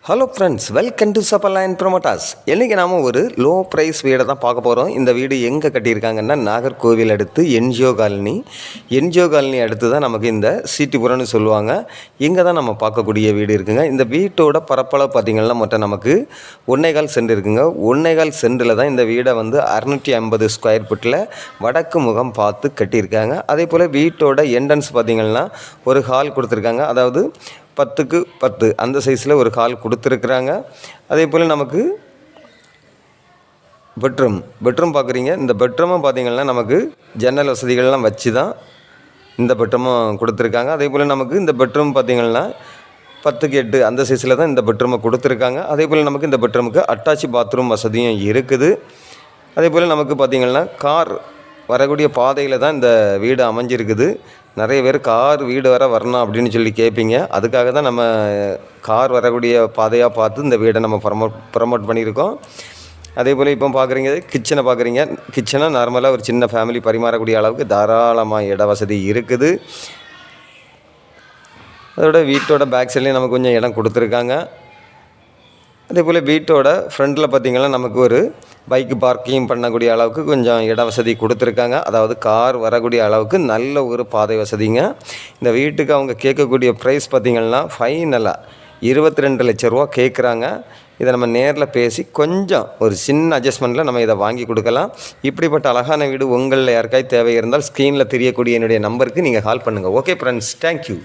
Hello friends, welcome to Superline Promoters. இன்றைக்கி நாம் ஒரு லோ ப்ரைஸ் வீடை தான் பார்க்க போகிறோம். இந்த வீடு எங்கே கட்டியிருக்காங்கன்னா நாகர்கோவில் அடுத்து என்ஜிஓ காலனி அடுத்து தான் நமக்கு இந்த சீட்டிபுரம்னு சொல்லுவாங்க. இங்கே தான் நம்ம பார்க்கக்கூடிய வீடு இருக்குங்க. இந்த வீட்டோட பரப்பளவு பார்த்திங்கன்னா மொத்தம் நமக்கு 1.25 சென்ட் இருக்குங்க. 1.25 சென்டில் தான் இந்த வீடை 650 ஸ்கொயர் ஃபீட்டில் வடக்கு முகம் பார்த்து கட்டியிருக்காங்க. அதே போல் வீட்டோட என்ட்ரன்ஸ் பார்த்திங்கன்னா ஒரு ஹால் கொடுத்துருக்காங்க. அதாவது 10க்கு 10 அந்த சைஸில் ஒரு ஹால் கொடுத்துருக்குறாங்க. அதே போல் நமக்கு பெட்ரூம் பார்க்குறீங்க. இந்த பெட்ரூமும் பார்த்திங்கன்னா நமக்கு ஜன்னல் வசதிகள்லாம் வச்சு தான் இந்த பெட்ரூமும் கொடுத்துருக்காங்க. அதே போல் நமக்கு இந்த பெட்ரூம் பார்த்திங்கன்னா 10க்கு 8 அந்த சைஸில் தான் இந்த பெட்ரூமை கொடுத்துருக்காங்க. அதே போல் நமக்கு இந்த பெட்ரூமுக்கு அட்டாச் பாத்ரூம் வசதியும் இருக்குது. அதே போல் நமக்கு பார்த்திங்கன்னா கார் வரக்கூடிய பாதையில் தான் இந்த வீடு அமைஞ்சிருக்குது. நிறைய பேர் கார் வீடு வரணும் அப்படின்னு சொல்லி கேட்பீங்க. அதுக்காக தான் நம்ம கார் வரக்கூடிய பாதையாக பார்த்து இந்த வீடை நம்ம ப்ரமோட் பண்ணியிருக்கோம். அதே போல் இப்போ பார்க்குறீங்க கிச்சனை நார்மலாக ஒரு சின்ன ஃபேமிலி பரிமாறக்கூடிய அளவுக்கு தாராளமாக இட வசதி இருக்குது. அதோட வீட்டோட பேக் சைட்லேயும் நமக்கு கொஞ்சம் இடம் கொடுத்துருக்காங்க. அதே போல் வீட்டோட ஃப்ரண்ட்டில் பார்த்திங்கன்னா நமக்கு ஒரு பைக்கு பார்க்கிங் பண்ணக்கூடிய அளவுக்கு கொஞ்சம் இட வசதி கொடுத்துருக்காங்க. அதாவது கார் வரக்கூடிய அளவுக்கு நல்ல ஒரு பாதை வசதிங்க. இந்த வீட்டுக்கு அவங்க கேட்கக்கூடிய ப்ரைஸ் பார்த்திங்கன்னா ஃபைனலாக 22 லட்ச ரூபா கேட்குறாங்க. இதை நம்ம நேரில் பேசி கொஞ்சம் ஒரு சின்ன அட்ஜஸ்ட்மெண்ட்டில் நம்ம இதை வாங்கி கொடுக்கலாம். இப்படிப்பட்ட அழகான வீடு உங்களில் யாருக்காவது தேவை இருந்தால் ஸ்க்ரீனில் தெரியக்கூடிய என்னுடைய நம்பருக்கு நீங்கள் கால் பண்ணுங்கள். Okay friends, thank you.